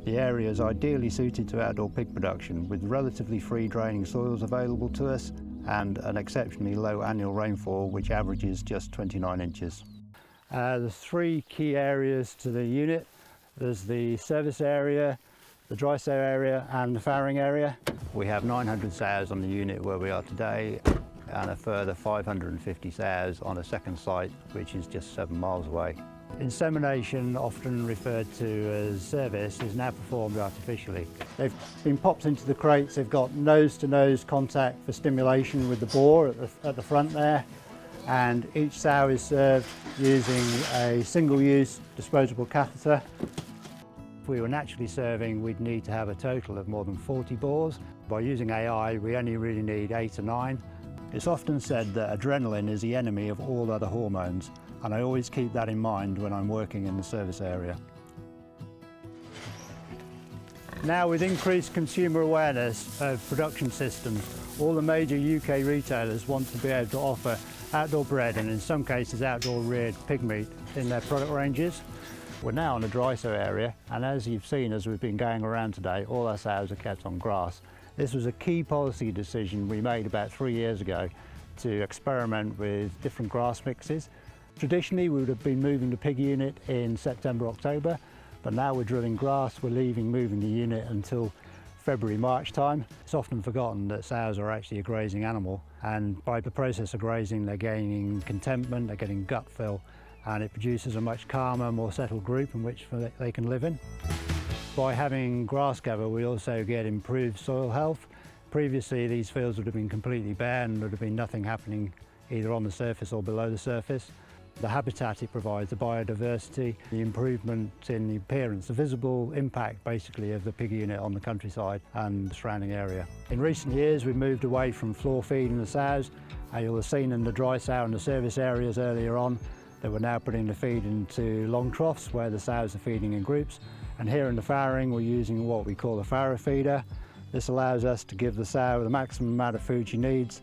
The area is ideally suited to outdoor pig production with relatively free draining soils available to us and an exceptionally low annual rainfall which averages just 29 inches. There's three key areas to the unit. There's the service area, the dry sow area and the farrowing area. We have 900 sows on the unit where we are today and a further 550 sows on a second site which is just 7 miles away. Insemination, often referred to as service, is now performed artificially. They've been popped into the crates, they've got nose-to-nose contact for stimulation with the bore at the front there, and each sow is served using a single-use disposable catheter. If we were naturally serving, we'd need to have a total of more than 40 bores. By using AI, we only really need 8 or 9. It's often said that adrenaline is the enemy of all other hormones, and I always keep that in mind when I'm working in the service area. Now, with increased consumer awareness of production systems, all the major UK retailers want to be able to offer outdoor bred and in some cases outdoor reared pig meat in their product ranges. We're now in a dry sow area, and as you've seen as we've been going around today, all our sows are kept on grass. This was a key policy decision we made about 3 years ago to experiment with different grass mixes. Traditionally, we would have been moving the pig unit in September, October, but now we're drilling grass, we're moving the unit until February, March time. It's often forgotten that sows are actually a grazing animal, and by the process of grazing, they're gaining contentment, they're getting gut fill, and it produces a much calmer, more settled group in which they can live in. By having grass cover, we also get improved soil health. Previously, these fields would have been completely bare and there would have been nothing happening either on the surface or below the surface. The habitat it provides, the biodiversity, the improvement in the appearance, the visible impact basically of the pig unit on the countryside and the surrounding area. In recent years we've moved away from floor feeding the sows. You'll have seen in the dry sow and the service areas earlier on that we're now putting the feed into long troughs where the sows are feeding in groups. And here in the farrowing we're using what we call a farrow feeder. This allows us to give the sow the maximum amount of food she needs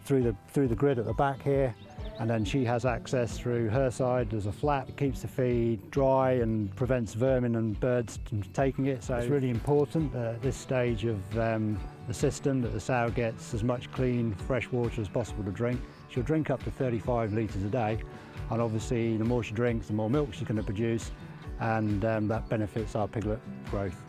through the grid at the back here. And then she has access through her side. There's a flap that keeps the feed dry and prevents vermin and birds from taking it. So it's really important at this stage of the system that the sow gets as much clean, fresh water as possible to drink. She'll drink up to 35 litres a day, and obviously the more she drinks, the more milk she's going to produce, and that benefits our piglet growth.